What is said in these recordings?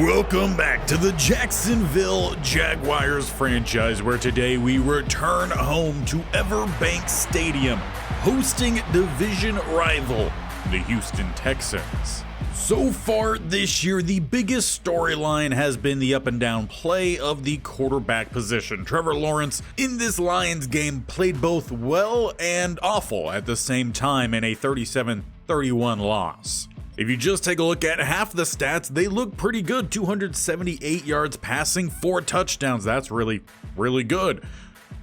Welcome back to the Jacksonville Jaguars franchise, where today we return home to Everbank Stadium, hosting division rival, the Houston Texans. So far this year, the biggest storyline has been the up and down play of the quarterback position. Trevor Lawrence in this Lions game played both well and awful at the same time in a 37-31 loss. If you just take a look at half the stats, they look pretty good. 278 yards passing, 4 touchdowns. That's really good.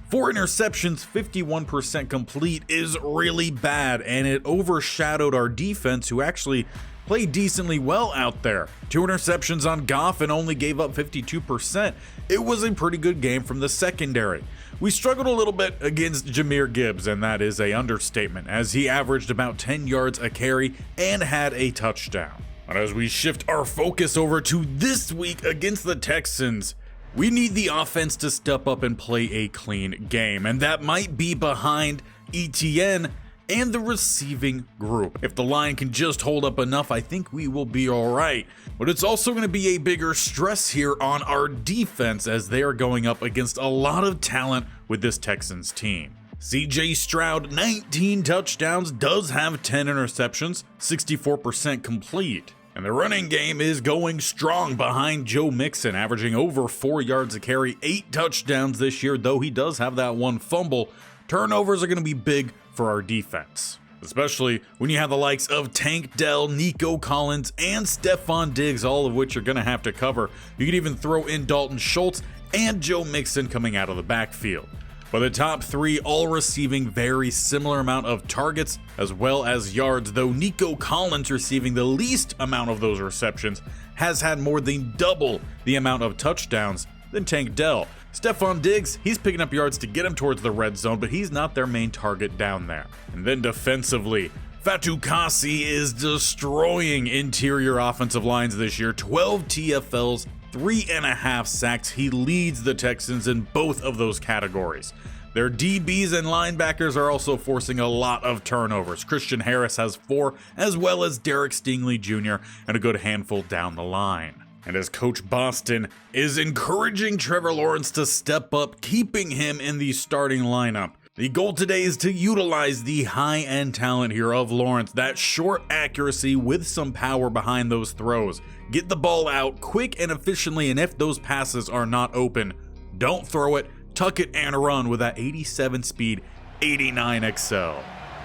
4 interceptions, 51% complete is really bad, and it overshadowed our defense, who actually played decently well out there. 2 interceptions on Goff and only gave up 52%. It was a pretty good game from the secondary. We struggled a little bit against Jahmyr Gibbs, and that is an understatement, as he averaged about 10 yards a carry and had a touchdown. But as we shift our focus over to this week against the Texans, we need the offense to step up and play a clean game, and that might be behind ETN and the receiving group. If the line can just hold up enough, I think we will be all right. But it's also going to be a bigger stress here on our defense, as they are going up against a lot of talent with this Texans team. CJ Stroud, 19 touchdowns, does have 10 interceptions, 64% complete. And the running game is going strong behind Joe Mixon, averaging over 4 yards a carry, 8 touchdowns this year, though he does have that 1 fumble. Turnovers are going to be big for our defense, especially when you have the likes of Tank Dell, Nico Collins, and Stephon Diggs, all of which are going to have to cover. You could even throw in Dalton Schultz and Joe Mixon coming out of the backfield. But the top 3 all receiving very similar amount of targets as well as yards, though Nico Collins, receiving the least amount of those receptions, has had more than double the amount of touchdowns than Tank Dell. Stephon Diggs, he's picking up yards to get him towards the red zone, but he's not their main target down there. And then defensively, Fatukasi is destroying interior offensive lines this year. 12 TFLs, 3.5 sacks. He leads the Texans in both of those categories. Their DBs and linebackers are also forcing a lot of turnovers. Christian Harris has 4, as well as Derek Stingley Jr., and a good handful down the line. And as Coach Boston is encouraging Trevor Lawrence to step up, keeping him in the starting lineup. The goal today is to utilize the high-end talent here of Lawrence, that short accuracy with some power behind those throws. Get the ball out quick and efficiently, and if those passes are not open, don't throw it, tuck it and run with that 87 speed, 89 XL.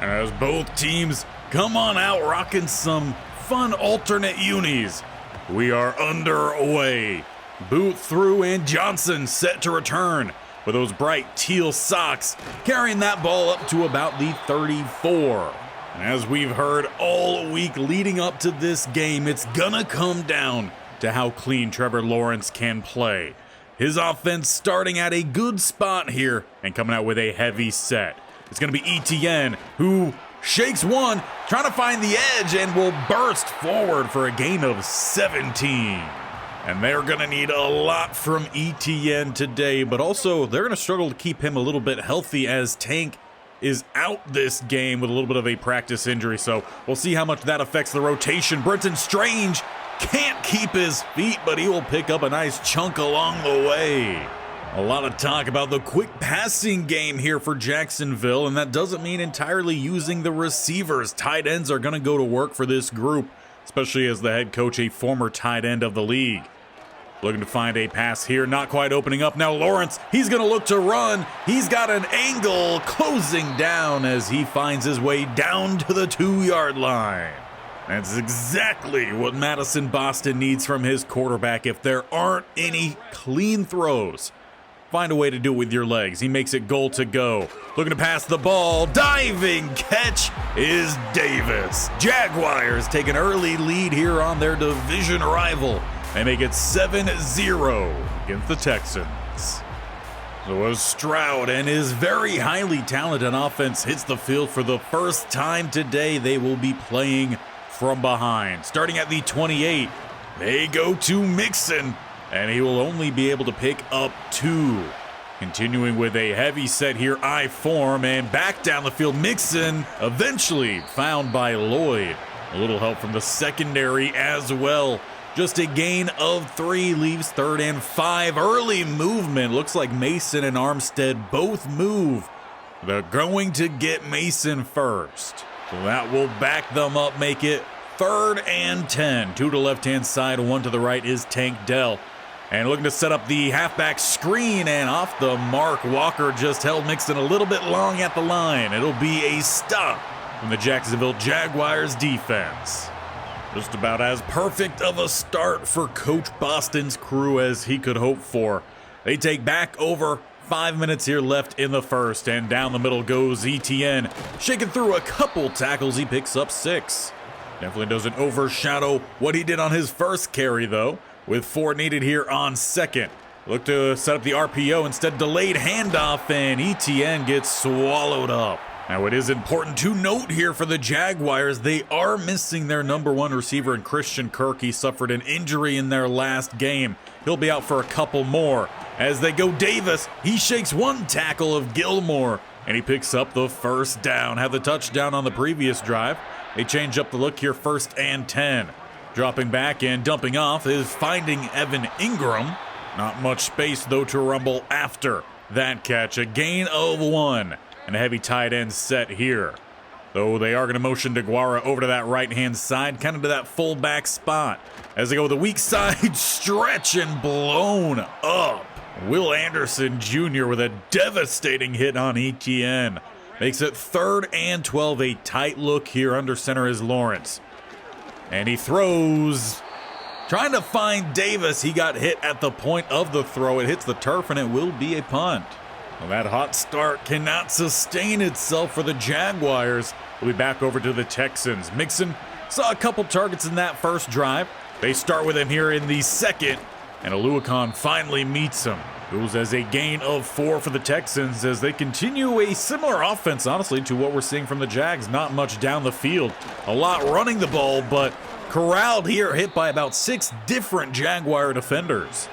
And as both teams come on out rocking some fun alternate unis, we are underway. Boot through, and Johnson set to return with those bright teal socks, carrying that ball up to about the 34. And as we've heard all week leading up to this game, it's gonna come down to how clean Trevor Lawrence can play. His offense starting at a good spot here and coming out with a heavy set. It's gonna be ETN, who shakes one, trying to find the edge, and will burst forward for a gain of 17. And they're going to need a lot from ETN today, but also they're going to struggle to keep him a little bit healthy, as Tank is out this game with a little bit of a practice injury. So we'll see how much that affects the rotation. Brenton Strange can't keep his feet, but he will pick up a nice chunk along the way. A lot of talk about the quick passing game here for Jacksonville, and that doesn't mean entirely using the receivers. Tight ends are going to go to work for this group, especially as the head coach, a former tight end of the league. Looking to find a pass here, not quite opening up. Now Lawrence, he's going to look to run. He's got an angle closing down as he finds his way down to the 2-yard line. That's exactly what Madison Boston needs from his quarterback if there aren't any clean throws. Find a way to do it with your legs. He makes it goal to go. Looking to pass the ball. Diving catch is Davis. Jaguars take an early lead here on their division rival. They make it 7-0 against the Texans. So as Stroud and his very highly talented offense hits the field for the first time today, they will be playing from behind. Starting at the 28, they go to Mixon, and he will only be able to pick up 2. Continuing with a heavy set here, I form, and back down the field, Mixon eventually found by Lloyd. A little help from the secondary as well. Just a gain of 3 leaves 3rd and 5. Early movement. Looks like Mason and Armstead both move. They're going to get Mason first. So that will back them up, make it 3rd and 10. 2 to left-hand side, 1 to the right is Tank Dell. And looking to set up the halfback screen, and off the mark, Walker just held Mixon a little bit long at the line. It'll be a stop from the Jacksonville Jaguars defense. Just about as perfect of a start for Coach Boston's crew as he could hope for. They take back over 5 minutes here left in the first, and down the middle goes Etienne. Shaking through a couple tackles, he picks up 6. Definitely doesn't overshadow what he did on his first carry, though, with 4 needed here on second. Look to set up the RPO, instead delayed handoff, and Etienne gets swallowed up. Now, it is important to note here for the Jaguars, they are missing their number 1 receiver in Christian Kirk. He suffered an injury in their last game. He'll be out for a couple more. As they go Davis, he shakes 1 tackle of Gilmore, and he picks up the first down. Had the touchdown on the previous drive. They change up the look here, 1st and 10. Dropping back and dumping off is finding Evan Ingram. Not much space, though, to rumble after that catch. A gain of 1. And a heavy tight end set here. Though they are going to motion DeGuara over to that right-hand side, kind of to that fullback spot. As they go with the weak side stretch and blown up. Will Anderson Jr. with a devastating hit on Etienne. Makes it 3rd and 12. A tight look here. Under center is Lawrence. And he throws. Trying to find Davis. He got hit at the point of the throw. It hits the turf, and it will be a punt. Well, that hot start cannot sustain itself for the Jaguars. We'll be back over to the Texans. Mixon saw a couple targets in that first drive. They start with him here in the second, and Oluokun finally meets him. Goes as a gain of 4 for the Texans as they continue a similar offense, honestly, to what we're seeing from the Jags. Not much down the field. A lot running the ball, but corralled here, hit by about 6 different Jaguar defenders.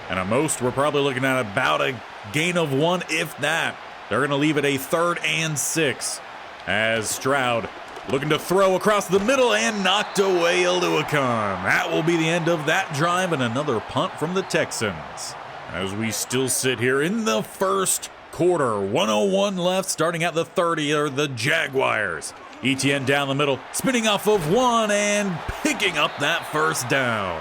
And at most, we're probably looking at about a gain of 1, if that. They're going to leave it a 3rd and 6. As Stroud looking to throw across the middle and knocked away Oluokun. That will be the end of that drive, and another punt from the Texans. As we still sit here in the first quarter, 1:01 left, starting at the 30 are the Jaguars. Etienne down the middle, spinning off of 1 and picking up that first down.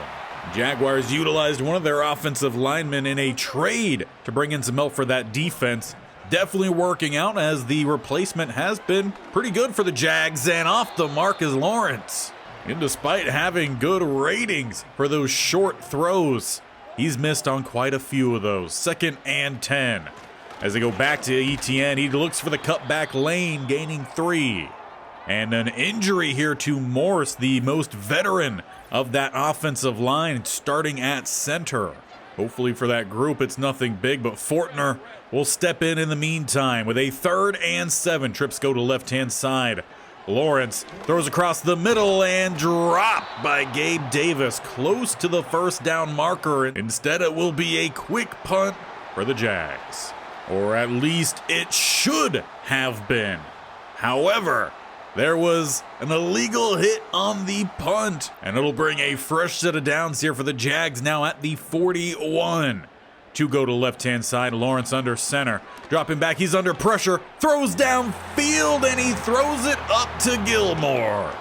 Jaguars utilized one of their offensive linemen in a trade to bring in some help for that defense. Definitely working out, as the replacement has been pretty good for the Jags, and off the mark is Lawrence. And despite having good ratings for those short throws, he's missed on quite a few of those. 2nd and 10. As they go back to Etienne, he looks for the cutback lane, gaining 3. And an injury here to Morse, the most veteran of that offensive line, starting at center. Hopefully for that group, it's nothing big, but Fortner will step in the meantime with a 3rd and 7. Trips go to left-hand side. Lawrence throws across the middle and dropped by Gabe Davis, close to the first down marker. Instead, it will be a quick punt for the Jags. Or at least it should have been. However, there was an illegal hit on the punt, and it'll bring a fresh set of downs here for the Jags now at the 41. 2 go to left-hand side. Lawrence under center. Dropping back, he's under pressure. Throws downfield, and he throws it up to Gilmore.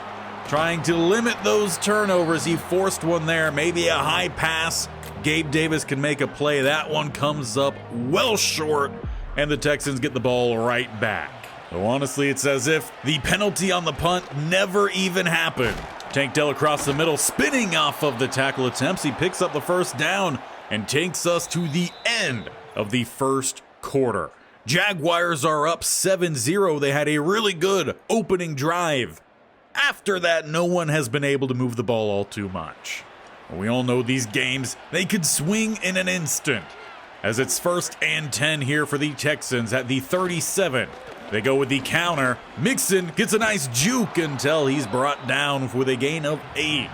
Trying to limit those turnovers. He forced one there. Maybe a high pass. Gabe Davis can make a play. That one comes up well short, and the Texans get the ball right back. So honestly, it's as if the penalty on the punt never even happened. Tank Dell across the middle, spinning off of the tackle attempts. He picks up the first down and takes us to the end of the first quarter. Jaguars are up 7-0. They had a really good opening drive. After that, no one has been able to move the ball all too much. We all know these games, they could swing in an instant. As it's 1st and 10 here for the Texans at the 37. They go with the counter. Mixon gets a nice juke until he's brought down with a gain of 8.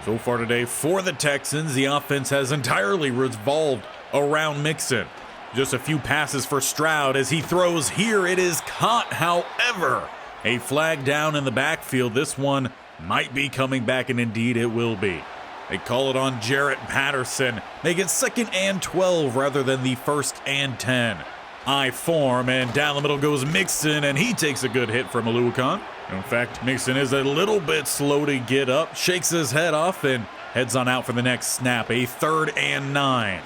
So far today for the Texans, the offense has entirely revolved around Mixon. Just a few passes for Stroud as he throws here. It is caught, however. A flag down in the backfield. This one might be coming back, and indeed it will be. They call it on Jaret Patterson. Make it 2nd and 12 rather than the 1st and 10. I form, and down the middle goes Mixon, and he takes a good hit from Oluokun. In fact, Mixon is a little bit slow to get up, shakes his head off, and heads on out for the next snap. A 3rd and 9.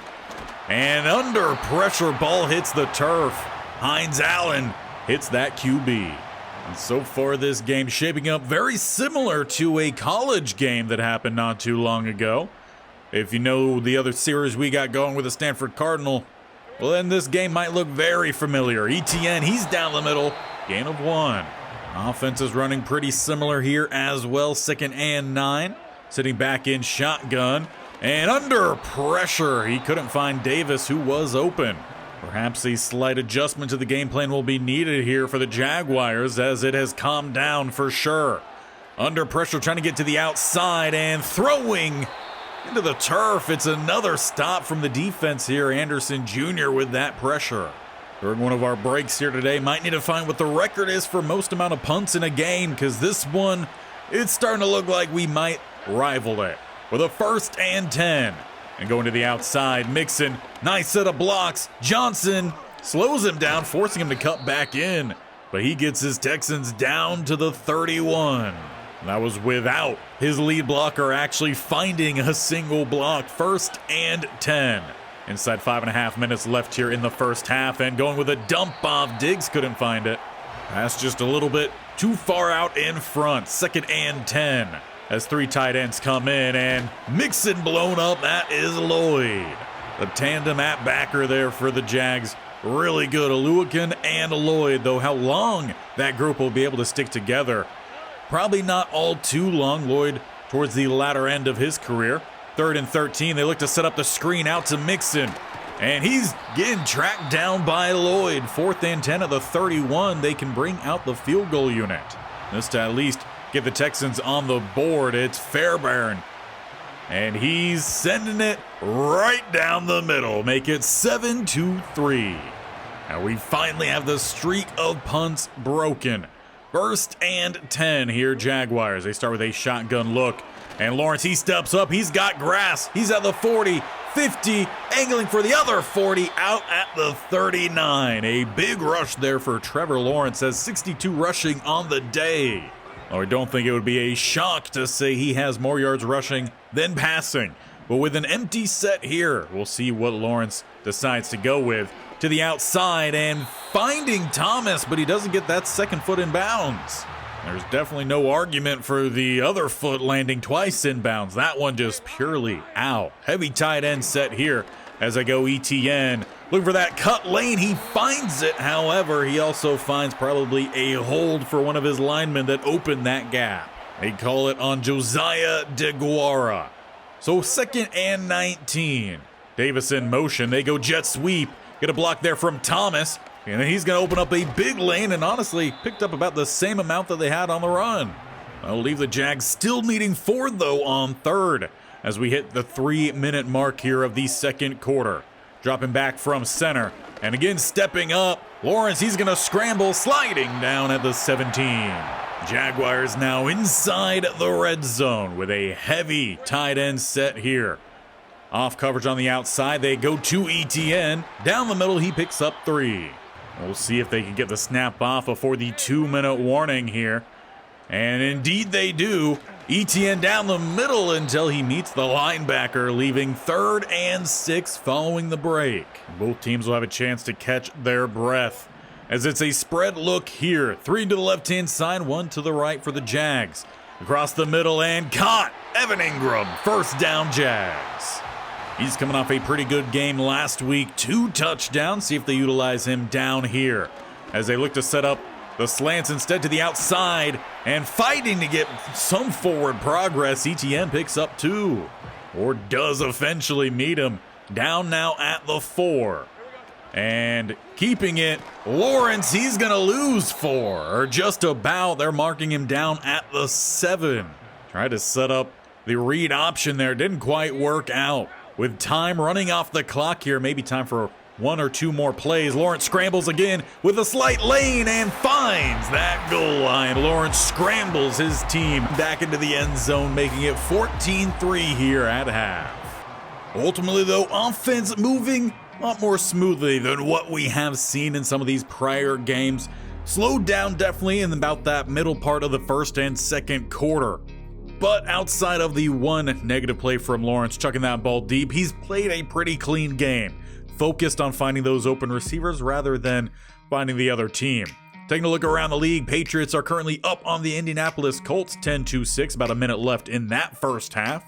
And under pressure, ball hits the turf. Hines Allen hits that QB. And so far this game shaping up very similar to a college game that happened not too long ago. If you know the other series we got going with the Stanford Cardinal, well then this game might look very familiar. Etienne, he's down the middle, gain of 1. Offense is running pretty similar here as well. 2nd and 9, sitting back in shotgun. And under pressure, he couldn't find Davis, who was open. Perhaps a slight adjustment to the game plan will be needed here for the Jaguars, as it has calmed down for sure. Under pressure, trying to get to the outside and throwing into the turf. It's another stop from the defense here. Anderson Jr. with that pressure. During one of our breaks here today, might need to find what the record is for most amount of punts in a game, because this one, it's starting to look like we might rival it. With a 1st and 10. And going to the outside, Mixon, nice set of blocks. Johnson slows him down, forcing him to cut back in. But he gets his Texans down to the 31. That was without his lead blocker actually finding a single block. 1st and 10. Inside 5.5 minutes left here in the first half. And going with a dump off, Diggs couldn't find it. Pass just a little bit too far out in front. 2nd and 10. As 3 tight ends come in, and Mixon blown up. That is Lloyd. The tandem at backer there for the Jags. Really good. Oluokun and Lloyd, though how long that group will be able to stick together, probably not all too long. Lloyd towards the latter end of his career. 3rd and 13. They look to set up the screen out to Mixon, and he's getting tracked down by Lloyd. 4th and 10 at the 31. They can bring out the field goal unit. This to at least get the Texans on the board. It's Fairbairn, and he's sending it right down the middle. Make it 7-3. Now we finally have the streak of punts broken. 1st and 10 here, Jaguars. They start with a shotgun look, and Lawrence, he steps up. He's got grass. He's at the 40, 50, angling for the other 40, out at the 39. A big rush there for Trevor Lawrence, has 62 rushing on the day. I don't think it would be a shock to say he has more yards rushing than passing. But with an empty set here, we'll see what Lawrence decides to go with. To the outside and finding Thomas, but he doesn't get that 2nd foot in bounds. There's definitely no argument for the other foot landing twice in bounds. That one just purely out. Heavy tight end set here as I go Etienne. Looking for that cut lane. He finds it. However, he also finds probably a hold for one of his linemen that opened that gap. They call it on Josiah DeGuara. So 2nd and 19. Davis in motion. They go jet sweep. Get a block there from Thomas. And then he's going to open up a big lane, and honestly picked up about the same amount that they had on the run. I'll leave the Jags still needing 4, though, on 3rd as we hit the 3-minute mark here of the 2nd quarter. Dropping back from center, and again stepping up. Lawrence, he's going to scramble, sliding down at the 17. Jaguars now inside the red zone with a heavy tight end set here. Off coverage on the outside, they go to Etienne. Down the middle, he picks up 3. We'll see if they can get the snap off before the 2-minute warning here. And indeed they do. Etienne down the middle until he meets the linebacker, leaving 3rd and 6 following the break. Both teams will have a chance to catch their breath, as it's a spread look here. 3 to the left-hand side, 1 to the right for the Jags. Across the middle and caught. Evan Ingram, 1st down Jags. He's coming off a pretty good game last week. 2 touchdowns. See if they utilize him down here as they look to set up the slants instead to the outside, and fighting to get some forward progress. Etienne picks up 2, or does eventually meet him. Down now at the 4. And keeping it, Lawrence, he's going to lose 4, or just about. They're marking him down at the 7. Tried to set up the read option there. Didn't quite work out. With time running off the clock here, maybe time for one or two more plays. Lawrence scrambles again with a slight lane and finds that goal line. Lawrence scrambles his team back into the end zone, making it 14-3 here at half. Ultimately, though, offense moving a lot more smoothly than what we have seen in some of these prior games. Slowed down definitely in about that middle part of the first and second quarter. But outside of the one negative play from Lawrence chucking that ball deep, he's played a pretty clean game, focused on finding those open receivers rather than finding the other team. Taking a look around the league, Patriots are currently up on the Indianapolis Colts 10-6, about a minute left in that first half.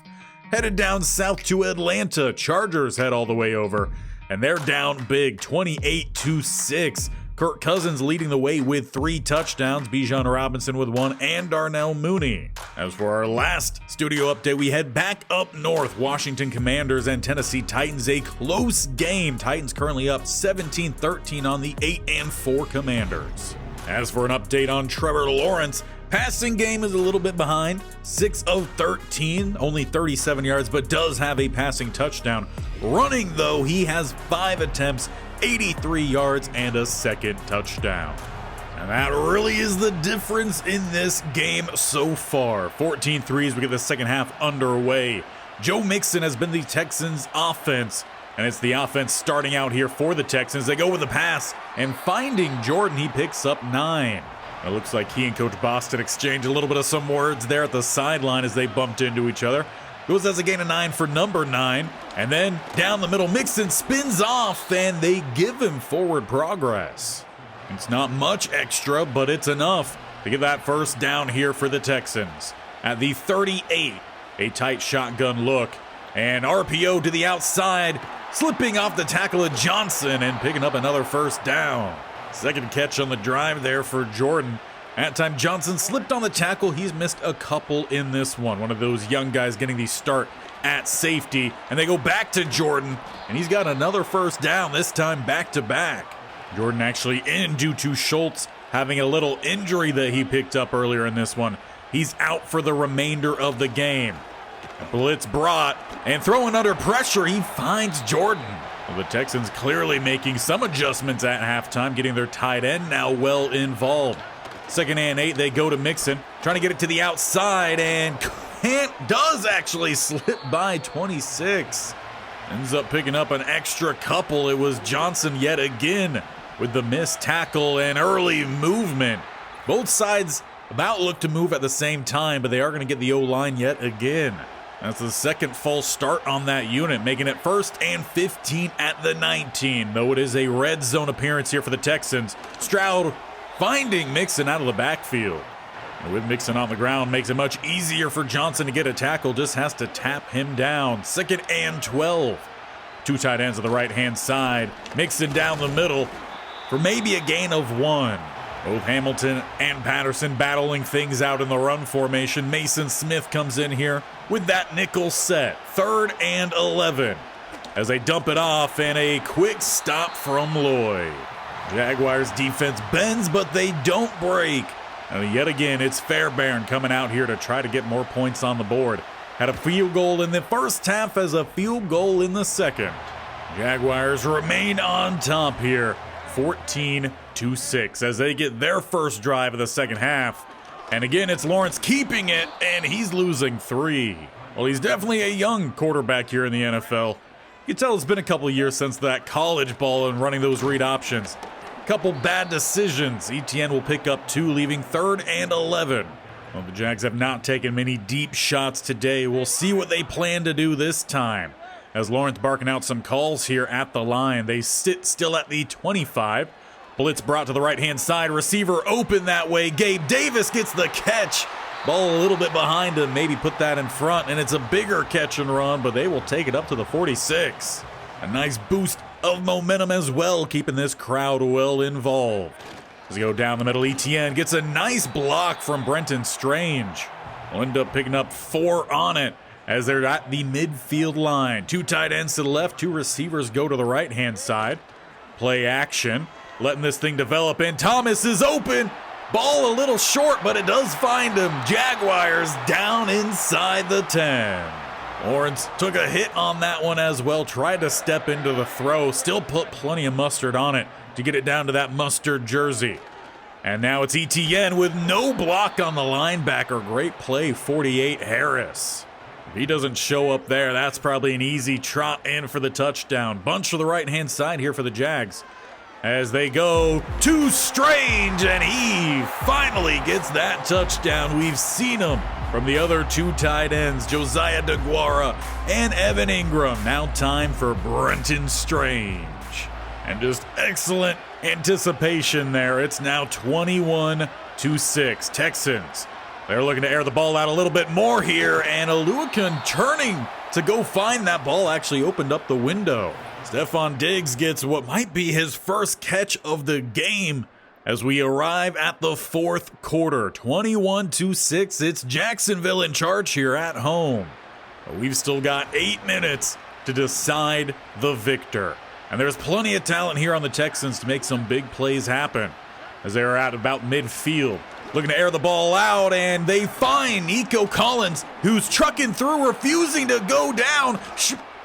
Headed down south to Atlanta, Chargers head all the way over, and they're down big 28-6. Kirk Cousins leading the way with 3 touchdowns, Bijan Robinson with 1, and Darnell Mooney. As for our last studio update, we head back up north. Washington Commanders and Tennessee Titans, a close game. Titans currently up 17-13 on the 8-4 Commanders. As for an update on Trevor Lawrence, passing game is a little bit behind, 6 of 13, only 37 yards, but does have a passing touchdown. Running, though, he has 5 attempts, 83 yards, and a second touchdown. And that really is the difference in this game so far. 14-3 as we get the second half underway. Joe Mixon has been the Texans' offense, and it's the offense starting out here for the Texans. They go with the pass, and finding Jordan, he picks up 9. It looks like he and Coach Boston exchanged a little bit of some words there at the sideline as they bumped into each other. Goes as a gain of 9 for number 9. And then down the middle, Mixon spins off, and they give him forward progress. It's not much extra, but it's enough to get that first down here for the Texans. At the 38, a tight shotgun look. And RPO to the outside, slipping off the tackle of Johnson and picking up another first down. Second catch on the drive there for Jordan. At time, Johnson slipped on the tackle. He's missed a couple in this one. One of those young guys getting the start at safety. And they go back to Jordan, and he's got another first down, this time back-to-back. Jordan actually in due to Schultz having a little injury that he picked up earlier in this one. He's out for the remainder of the game. A blitz brought, and throwing under pressure, he finds Jordan. Well, the Texans clearly making some adjustments at halftime, getting their tight end now well involved. 2nd and 8, they go to Mixon, trying to get it to the outside, and does actually slip by 26. Ends up picking up an extra couple. It was Johnson yet again with the missed tackle and early movement. Both sides about look to move at the same time, but they are going to get the O-line yet again. That's the second false start on that unit, making it 1st and 15 at the 19, though it is a red zone appearance here for the Texans. Stroud finding Mixon out of the backfield. And with Mixon on the ground, makes it much easier for Johnson to get a tackle, just has to tap him down. 2nd and 12. 2 tight ends on the right-hand side. Mixon down the middle for maybe a gain of 1. Both Hamilton and Patterson battling things out in the run formation. Mason Smith comes in here with that nickel set. 3rd and 11. As they dump it off, and a quick stop from Lloyd. Jaguars defense bends, but they don't break. And yet again, it's Fairbairn coming out here to try to get more points on the board. Had a field goal in the first half as a field goal in the second. Jaguars remain on top here, 14-6 as they get their first drive of the second half. And again, it's Lawrence keeping it, and he's losing 3. Well, he's definitely a young quarterback here in the NFL. You can tell it's been a couple years since that college ball and running those read options. Couple bad decisions. Etienne will pick up 2, leaving 3rd and 11. Well, the Jags have not taken many deep shots today. We'll see what they plan to do this time. As Lawrence barking out some calls here at the line. They sit still at the 25. Blitz brought to the right-hand side. Receiver open that way. Gabe Davis gets the catch. Ball a little bit behind him. Maybe put that in front, and it's a bigger catch and run, but they will take it up to the 46. A nice boost of momentum as well, keeping this crowd well involved. As they go down the middle, Etienne gets a nice block from Brenton Strange. Will end up picking up 4 on it as they're at the midfield line. 2 tight ends to the left, 2 receivers go to the right-hand side. Play action, letting this thing develop, and Thomas is open. Ball a little short, but it does find him. Jaguars down inside the 10. Lawrence took a hit on that one as well, tried to step into the throw, still put plenty of mustard on it to get it down to that mustard jersey. And now it's Etienne with no block on the linebacker. Great play, 48 Harris. If he doesn't show up there, that's probably an easy trot in for the touchdown. Bunch to the right-hand side here for the Jags as they go to Strange, and he finally gets that touchdown. We've seen him from the other two tight ends, Josiah DeGuara and Evan Ingram. Now time for Brenton Strange. And just excellent anticipation there. It's now 21-6. Texans, they're looking to air the ball out a little bit more here, and Oluokun turning to go find that ball actually opened up the window. Stefon Diggs gets what might be his first catch of the game as we arrive at the fourth quarter. 21-6. It's Jacksonville in charge here at home. But we've still got 8 minutes to decide the victor. And there's plenty of talent here on the Texans to make some big plays happen as they're at about midfield. Looking to air the ball out, and they find Nico Collins, who's trucking through, refusing to go down.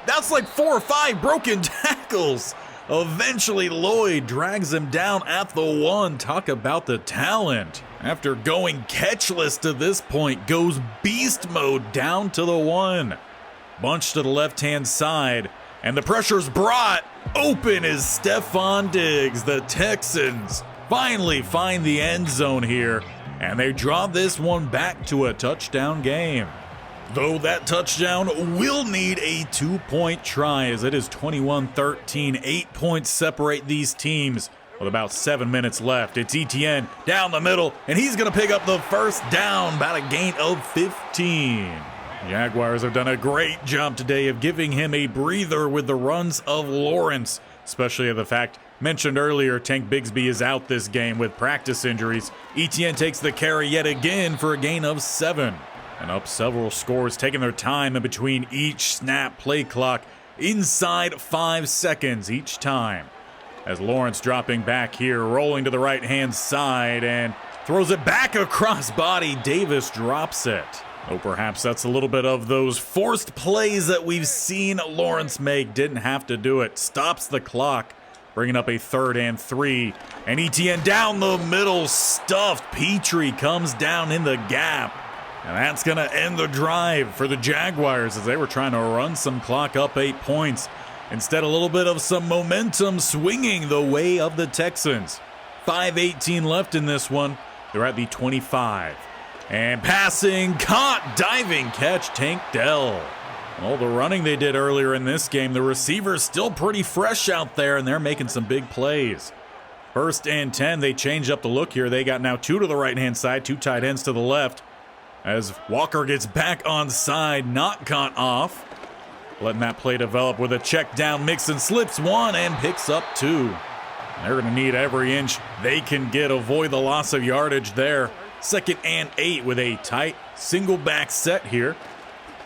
That's like 4 or 5 broken tackles. Eventually, Lloyd drags him down at the 1. Talk about the talent. After going catchless to this point, goes beast mode down to the 1. Bunch to the left-hand side, and the pressure's brought. Open is Stefon Diggs. The Texans finally find the end zone here, and they draw this one back to a touchdown game. Though that touchdown will need a 2-point try, as it is 21-13. 8 points separate these teams with about 7 minutes left. It's Etienne down the middle, and he's going to pick up the first down, about a gain of 15. Jaguars have done a great job today of giving him a breather with the runs of Lawrence, especially the fact mentioned earlier Tank Bigsby is out this game with practice injuries. Etienne takes the carry yet again for a gain of 7. And up several scores, taking their time in between each snap. Play clock inside 5 seconds each time. As Lawrence dropping back here, rolling to the right-hand side and throws it back across body. Davis drops it. Oh, perhaps that's a little bit of those forced plays that we've seen Lawrence make. Didn't have to do it. Stops the clock, bringing up a 3rd and 3. And Etienne down the middle, stuffed. Petrie comes down in the gap. And that's going to end the drive for the Jaguars as they were trying to run some clock up 8 points. Instead, a little bit of some momentum swinging the way of the Texans. 5:18 left in this one. They're at the 25. And passing, caught, diving catch, Tank Dell. All the running they did earlier in this game, the receivers still pretty fresh out there, and they're making some big plays. 1st and 10, they changed up the look here. They got now 2 to the right-hand side, 2 tight ends to the left. As Walker gets back on side, not caught off. Letting that play develop with a check down. Mixon slips 1 and picks up 2. They're going to need every inch they can get. Avoid the loss of yardage there. 2nd and 8 with a tight single back set here.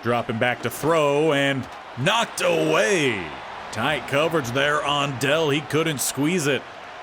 Dropping back to throw and knocked away. Tight coverage there on Dell. He couldn't squeeze it.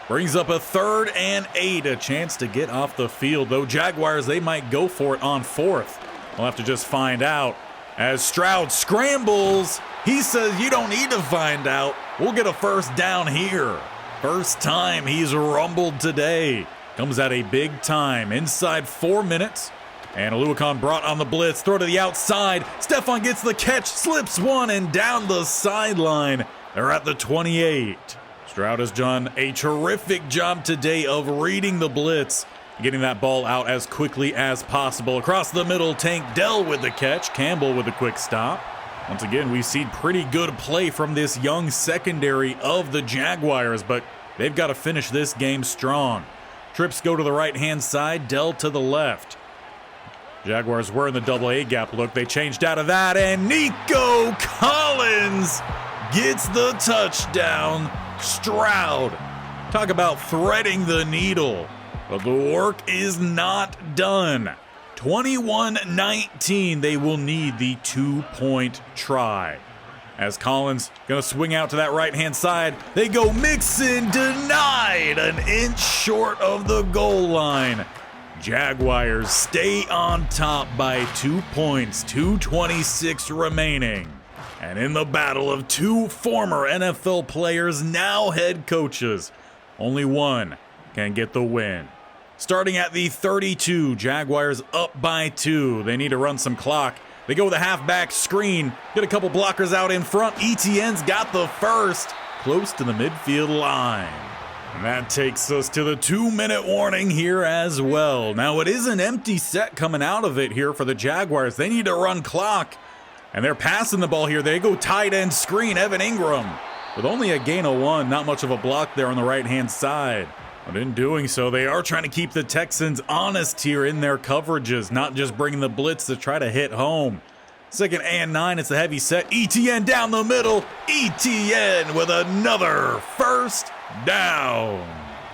Brings up a 3rd and 8. A chance to get off the field. Though Jaguars, they might go for it on 4th. We'll have to just find out. As Stroud scrambles, he says, "You don't need to find out. We'll get a first down here." First time he's rumbled today. Comes at a big time. Inside 4 minutes. And Oluokun brought on the blitz. Throw to the outside. Stefon gets the catch. Slips 1 and down the sideline. They're at the 28. Stroud has done a terrific job today of reading the blitz. Getting that ball out as quickly as possible. Across the middle, Tank Dell with the catch. Campbell with a quick stop. Once again, we've seen pretty good play from this young secondary of the Jaguars, but they've got to finish this game strong. Trips go to the right-hand side, Dell to the left. Jaguars were in the double A gap look. They changed out of that, and Nico Collins gets the touchdown. Stroud, talk about threading the needle. But the work is not done. 21-19, they will need the 2-point try. As Collins going to swing out to that right-hand side. They go Mixon, denied, an inch short of the goal line. Jaguars stay on top by 2 points, 2:26 remaining. And in the battle of two former NFL players, now head coaches, only one can get the win. Starting at the 32, Jaguars up by 2. They need to run some clock. They go with a halfback screen, get a couple blockers out in front. ETN's got the first, close to the midfield line. And that takes us to the 2-minute warning here as well. Now it is an empty set coming out of it here for the Jaguars. They need to run clock, and they're passing the ball here. They go tight end screen, Evan Ingram, with only a gain of 1. Not much of a block there on the right-hand side. But in doing so, they are trying to keep the Texans honest here in their coverages, not just bringing the blitz to try to hit home. 2nd and 9, it's a heavy set. ETN down the middle. ETN with another first down.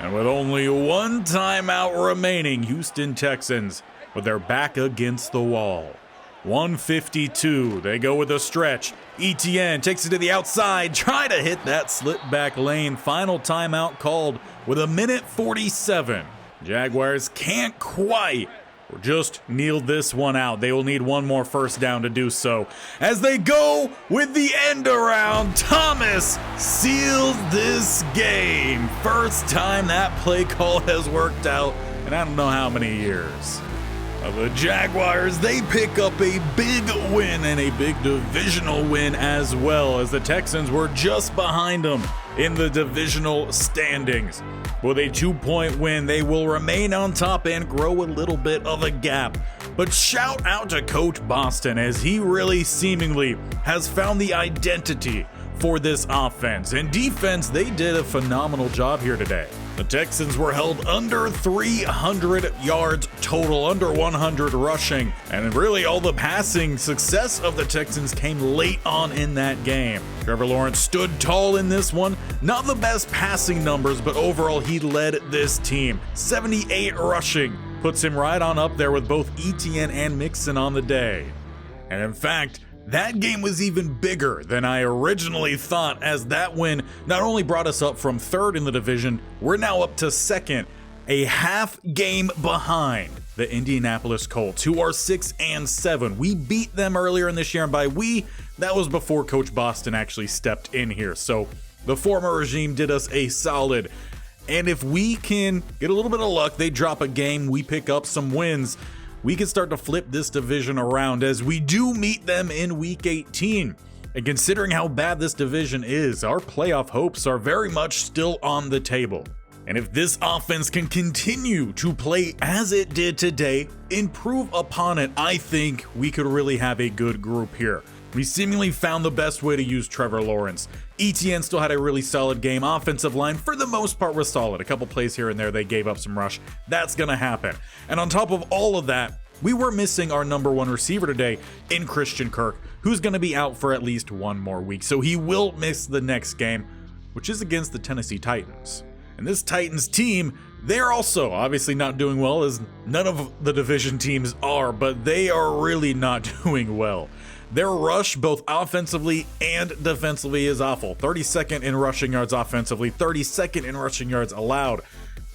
And with only one timeout remaining, Houston Texans with their back against the wall. 152, they go with a stretch. ETN takes it to the outside, try to hit that slip back lane. Final timeout called with 1:47. Jaguars can't quite or just kneel this one out. They will need one more first down to do so. As they go with the end around, Thomas seals this game. First time that play call has worked out in I don't know how many years. The Jaguars, they pick up a big win and a big divisional win as well, as the Texans were just behind them in the divisional standings. With a 2-point win, they will remain on top and grow a little bit of a gap. But shout out to Coach Boston, as he really seemingly has found the identity for this offense. And defense, they did a phenomenal job here today. The Texans were held under 300 yards total, under 100 rushing, and really all the passing success of the Texans came late on in that game. Trevor Lawrence stood tall in this one. Not the best passing numbers, but overall he led this team. 78 rushing puts him right on up there with both ETN and Mixon on the day. And in fact, that game was even bigger than I originally thought, as that win not only brought us up from 3rd in the division, we're now up to 2nd, a half game behind the Indianapolis Colts, who are 6-7. We beat them earlier in this year, and by we, that was before Coach Boston actually stepped in here. So the former regime did us a solid. And if we can get a little bit of luck, they drop a game, we pick up some wins, we can start to flip this division around, as we do meet them in week 18. And considering how bad this division is, our playoff hopes are very much still on the table. And if this offense can continue to play as it did today, improve upon it, I think we could really have a good group here. We seemingly found the best way to use Trevor Lawrence. ETN still had a really solid game. Offensive line, for the most part, was solid. A couple plays here and there, they gave up some rush. That's going to happen. And on top of all of that, we were missing our number 1 receiver today in Christian Kirk, who's going to be out for at least 1 more week. So he will miss the next game, which is against the Tennessee Titans. And this Titans team, they're also obviously not doing well, as none of the division teams are, but they are really not doing well. Their rush, both offensively and defensively, is awful. 32nd in rushing yards offensively, 32nd in rushing yards allowed.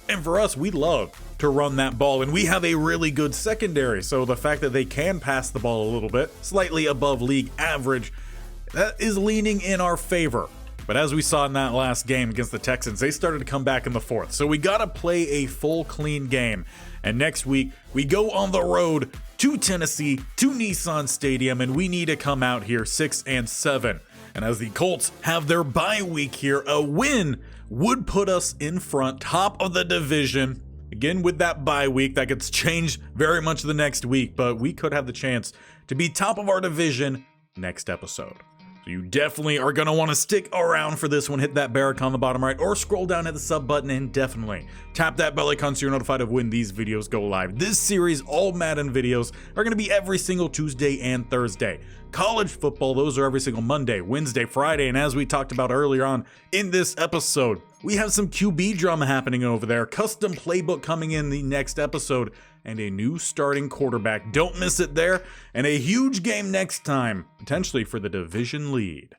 And for us, we love to run that ball, and we have a really good secondary. So the fact that they can pass the ball a little bit, slightly above league average, that is leaning in our favor. But as we saw in that last game against the Texans, they started to come back in the 4th. So we got to play a full, clean game. And next week, we go on the road to Tennessee, to Nissan Stadium, and we need to come out here 6-7. And as the Colts have their bye week here, a win would put us in front, top of the division. Again, with that bye week, that gets changed very much the next week, but we could have the chance to be top of our division next episode. So you definitely are going to want to stick around for this one. Hit that bear icon on the bottom right, or scroll down at the sub button, and definitely tap that bell icon so you're notified of when these videos go live. This series, all Madden videos, are going to be every single Tuesday and Thursday. College football, those are every single Monday, Wednesday, Friday, and as we talked about earlier on in this episode, we have some QB drama happening over there, custom playbook coming in the next episode, and a new starting quarterback. Don't miss it there, and a huge game next time, potentially for the division lead.